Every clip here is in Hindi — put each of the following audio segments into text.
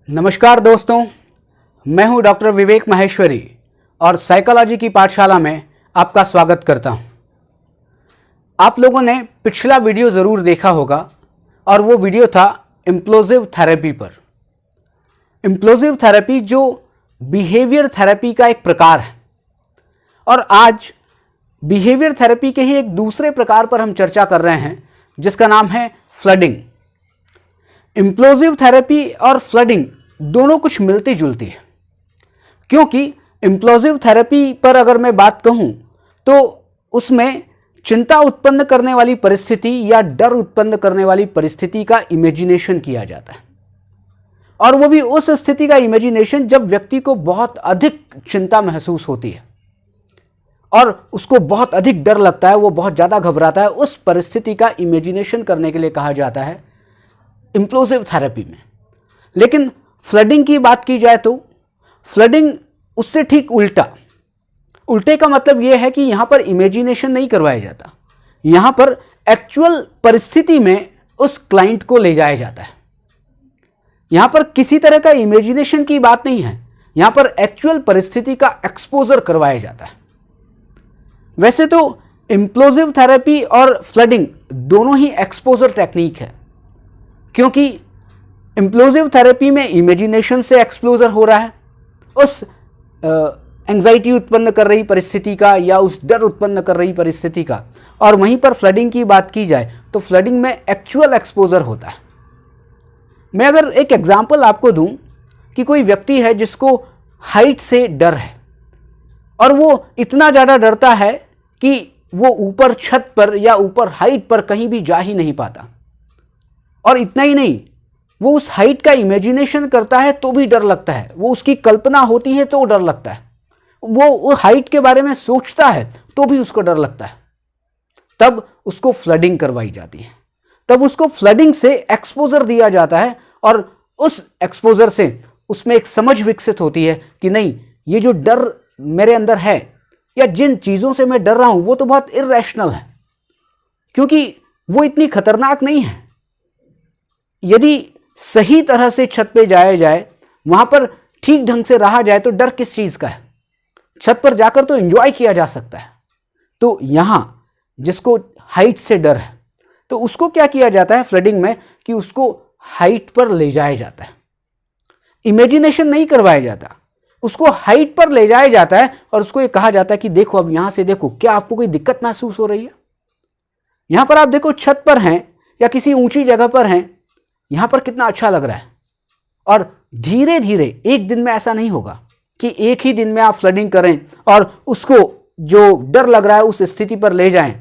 नमस्कार दोस्तों, मैं हूं डॉक्टर विवेक माहेश्वरी और साइकोलॉजी की पाठशाला में आपका स्वागत करता हूं। आप लोगों ने पिछला वीडियो ज़रूर देखा होगा और वो वीडियो था इम्प्लोसिव थेरेपी पर। इम्प्लोसिव थेरेपी जो बिहेवियर थेरेपी का एक प्रकार है और आज बिहेवियर थेरेपी के ही एक दूसरे प्रकार पर हम चर्चा कर रहे हैं जिसका नाम है फ्लडिंग। इम्प्लोसिव थेरेपी और फ्लडिंग दोनों कुछ मिलती जुलती है, क्योंकि इम्प्लोसिव थेरेपी पर अगर मैं बात कहूं तो उसमें चिंता उत्पन्न करने वाली परिस्थिति या डर उत्पन्न करने वाली परिस्थिति का इमेजिनेशन किया जाता है, और वो भी उस स्थिति का इमेजिनेशन जब व्यक्ति को बहुत अधिक चिंता महसूस होती है और उसको बहुत अधिक डर लगता है, वो बहुत ज़्यादा घबराता है। उस परिस्थिति का इमेजिनेशन करने के लिए कहा जाता है इम्प्लोसिव थेरेपी में। लेकिन फ्लडिंग की बात की जाए तो फ्लडिंग उससे ठीक उल्टे का मतलब यह है कि यहां पर इमेजिनेशन नहीं करवाया जाता, यहां पर एक्चुअल परिस्थिति में उस क्लाइंट को ले जाया जाता है। यहां पर किसी तरह का इमेजिनेशन की बात नहीं है, यहां पर एक्चुअल परिस्थिति का एक्सपोजर करवाया जाता है। वैसे तो इम्प्लोसिव थेरेपी और फ्लडिंग दोनों ही एक्सपोजर टेक्निक है, क्योंकि इम्प्लोसिव थेरेपी में इमेजिनेशन से एक्सपोजर हो रहा है उस एंग्जाइटी उत्पन्न कर रही परिस्थिति का या उस डर उत्पन्न कर रही परिस्थिति का, और वहीं पर फ्लडिंग की बात की जाए तो फ्लडिंग में एक्चुअल एक्सपोजर होता है। मैं अगर एक एग्जांपल आपको दूं कि कोई व्यक्ति है जिसको हाइट से डर है और वो इतना ज़्यादा डरता है कि वो ऊपर छत पर या ऊपर हाइट पर कहीं भी जा ही नहीं पाता, और इतना ही नहीं, वो उस हाइट का इमेजिनेशन करता है तो भी डर लगता है, वो उसकी कल्पना होती है तो डर लगता है, वो हाइट के बारे में सोचता है तो भी उसको डर लगता है। तब उसको फ्लडिंग करवाई जाती है, तब उसको फ्लडिंग से एक्सपोजर दिया जाता है, और उस एक्सपोजर से उसमें एक समझ विकसित होती है कि नहीं, ये जो डर मेरे अंदर है या जिन चीज़ों से मैं डर रहा हूं वो तो बहुत इर्रेशनल है, क्योंकि वो इतनी खतरनाक नहीं है। यदि सही तरह से छत पे जाया जाए, वहां पर ठीक ढंग से रहा जाए, तो डर किस चीज का है? छत पर जाकर तो एंजॉय किया जा सकता है। तो यहां जिसको हाइट से डर है तो उसको क्या किया जाता है फ्लडिंग में कि उसको हाइट पर ले जाया जाता है, इमेजिनेशन नहीं करवाया जाता, उसको हाइट पर ले जाया जाता है और उसको ये कहा जाता है कि देखो, अब यहां से देखो, क्या आपको कोई दिक्कत महसूस हो रही है? यहां पर आप देखो, छत पर हैं या किसी ऊंची जगह पर हैं, यहां पर कितना अच्छा लग रहा है। और धीरे धीरे एक दिन में ऐसा नहीं होगा कि एक ही दिन में आप फ्लडिंग करें और उसको जो डर लग रहा है उस स्थिति पर ले जाएं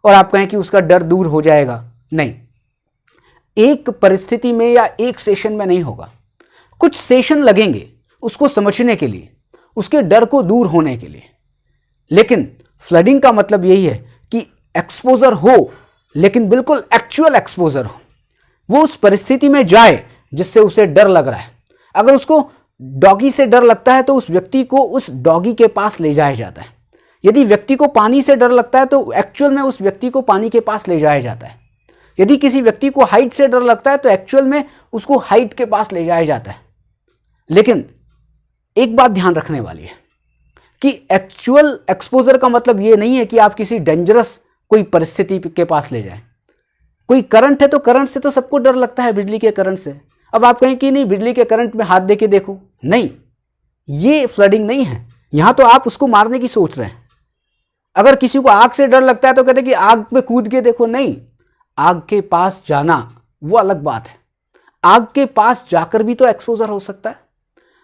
और आप कहें कि उसका डर दूर हो जाएगा। नहीं, एक परिस्थिति में या एक सेशन में नहीं होगा, कुछ सेशन लगेंगे उसको समझने के लिए, उसके डर को दूर होने के लिए। लेकिन फ्लडिंग का मतलब यही है कि एक्सपोजर हो, लेकिन बिल्कुल एक्चुअल एक्सपोजर हो, वो उस परिस्थिति में जाए जिससे उसे डर लग रहा है। अगर उसको डॉगी से डर लगता है तो उस व्यक्ति को उस डॉगी के पास ले जाया जाता है। यदि व्यक्ति को पानी से डर लगता है तो एक्चुअल में उस व्यक्ति को पानी के पास ले जाया जाता है। यदि किसी व्यक्ति को हाइट से डर लगता है तो एक्चुअल में उसको हाइट के पास ले जाया जाता है। लेकिन एक बात ध्यान रखने वाली है कि एक्चुअल एक्सपोजर का मतलब यह नहीं है कि आप किसी डेंजरस कोई परिस्थिति के पास ले जाएं। कोई करंट है तो करंट से तो सबको डर लगता है, बिजली के करंट से। अब आप कहें कि नहीं, बिजली के करंट में हाथ दे के देखो, नहीं, ये फ्लडिंग नहीं है। यहां तो आप उसको मारने की सोच रहे हैं। अगर किसी को आग से डर लगता है तो कहते हैं कि आग पे कूद के देखो, नहीं, आग के पास जाना वो अलग बात है। आग के पास जाकर भी तो एक्सपोजर हो सकता है।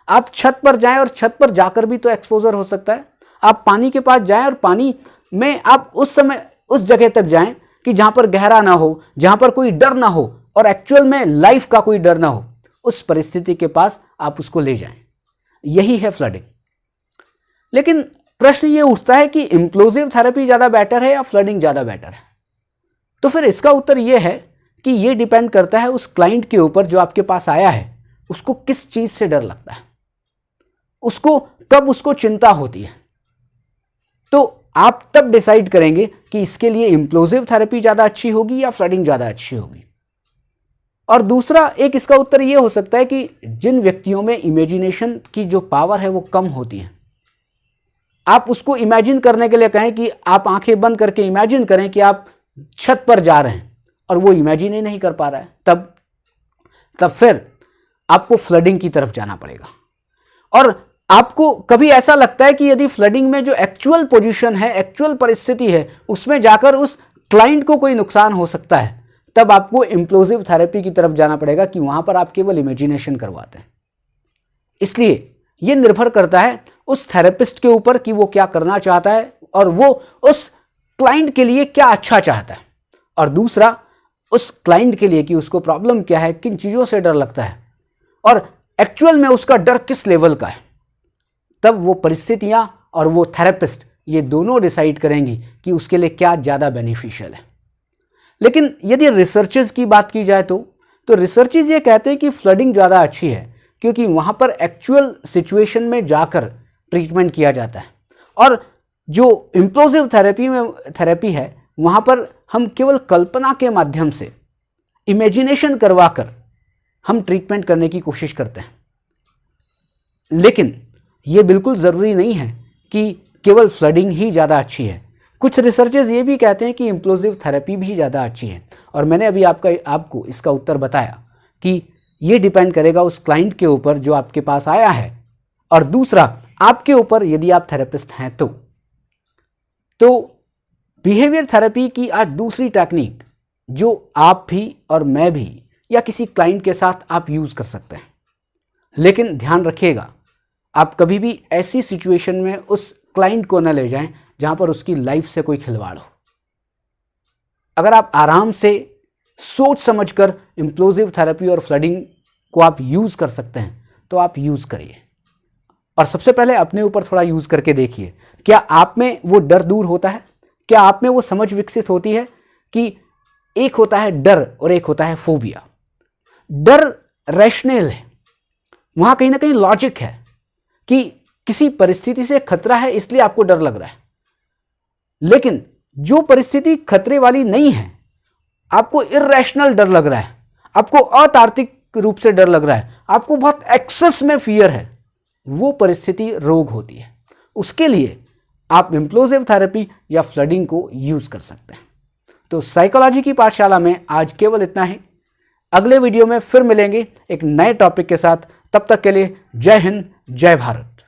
आप छत पर जाएं और छत पर जाकर भी तो एक्सपोजर हो सकता है। आप पानी के पास जाएं और पानी में आप उस समय उस जगह तक जाएं कि जहां पर गहरा ना हो, जहां पर कोई डर ना हो और एक्चुअल में लाइफ का कोई डर ना हो, उस परिस्थिति के पास आप उसको ले जाएं। यही है फ्लडिंग। लेकिन प्रश्न ये उठता है कि इम्प्लोसिव थेरेपी ज्यादा बेटर है या फ्लडिंग ज्यादा बेटर है? तो फिर इसका उत्तर यह है कि यह डिपेंड करता है उस क्लाइंट के ऊपर जो आपके पास आया है, उसको किस चीज से डर लगता है, उसको कब उसको चिंता होती है। तो आप तब डिसाइड करेंगे कि इसके लिए इम्प्लोसिव थेरेपी ज्यादा अच्छी होगी या फ्लडिंग ज्यादा अच्छी होगी। और दूसरा एक इसका उत्तर ये हो सकता है कि जिन व्यक्तियों में इमेजिनेशन की जो पावर है वो कम होती है, आप उसको इमेजिन करने के लिए कहें कि आप आंखें बंद करके इमेजिन करें कि आप छत पर जा रहे हैं और वो इमेजिन ही नहीं कर पा रहा है, तब फिर आपको फ्लडिंग की तरफ जाना पड़ेगा। और आपको कभी ऐसा लगता है कि यदि फ्लडिंग में जो एक्चुअल पोजीशन है, एक्चुअल परिस्थिति है, उसमें जाकर उस क्लाइंट को कोई नुकसान हो सकता है, तब आपको इम्प्लोसिव थेरेपी की तरफ जाना पड़ेगा कि वहां पर आप केवल इमेजिनेशन करवाते हैं। इसलिए यह निर्भर करता है उस थेरेपिस्ट के ऊपर कि वो क्या करना चाहता है और वो उस क्लाइंट के लिए क्या अच्छा चाहता है, और दूसरा उस क्लाइंट के लिए कि उसको प्रॉब्लम क्या है, किन चीज़ों से डर लगता है और एक्चुअल में उसका डर किस लेवल का है। तब वो परिस्थितियां और वो थेरेपिस्ट ये दोनों डिसाइड करेंगी कि उसके लिए क्या ज़्यादा बेनिफिशियल है। लेकिन यदि रिसर्चेस की बात की जाए तो रिसर्चेस ये कहते हैं कि फ्लडिंग ज़्यादा अच्छी है क्योंकि वहाँ पर एक्चुअल सिचुएशन में जाकर ट्रीटमेंट किया जाता है, और जो इम्प्लोसिव थेरेपी है वहाँ पर हम केवल कल्पना के माध्यम से इमेजिनेशन करवाकर हम ट्रीटमेंट करने की कोशिश करते हैं। लेकिन ये बिल्कुल ज़रूरी नहीं है कि केवल फ्लडिंग ही ज़्यादा अच्छी है। कुछ रिसर्चर्स ये भी कहते हैं कि इम्प्लोसिव थेरेपी भी ज़्यादा अच्छी है, और मैंने अभी आपको इसका उत्तर बताया कि ये डिपेंड करेगा उस क्लाइंट के ऊपर जो आपके पास आया है, और दूसरा आपके ऊपर यदि आप थेरेपिस्ट हैं तो बिहेवियर थेरेपी की आज दूसरी टेक्निक जो आप भी और मैं भी या किसी क्लाइंट के साथ आप यूज़ कर सकते हैं। लेकिन ध्यान रखिएगा, आप कभी भी ऐसी सिचुएशन में उस क्लाइंट को न ले जाएं जहां पर उसकी लाइफ से कोई खिलवाड़ हो। अगर आप आराम से सोच समझकर इम्प्लोसिव थेरेपी और फ्लडिंग को आप यूज़ कर सकते हैं तो आप यूज़ करिए, और सबसे पहले अपने ऊपर थोड़ा यूज़ करके देखिए, क्या आप में वो डर दूर होता है, क्या आप में वो समझ विकसित होती है कि एक होता है डर और एक होता है फोबिया। डर रैशनल है, वहां कहीं ना कहीं लॉजिक है कि किसी परिस्थिति से खतरा है इसलिए आपको डर लग रहा है। लेकिन जो परिस्थिति खतरे वाली नहीं है, आपको इर्रेशनल डर लग रहा है, आपको अतार्किक रूप से डर लग रहा है, आपको बहुत एक्सेस में फियर है, वो परिस्थिति रोग होती है। उसके लिए आप इम्प्लोसिव थेरेपी या फ्लडिंग को यूज कर सकते हैं। तो साइकोलॉजी की पाठशाला में आज केवल इतना ही। अगले वीडियो में फिर मिलेंगे एक नए टॉपिक के साथ। तब तक के लिए जय हिंद, जय भारत।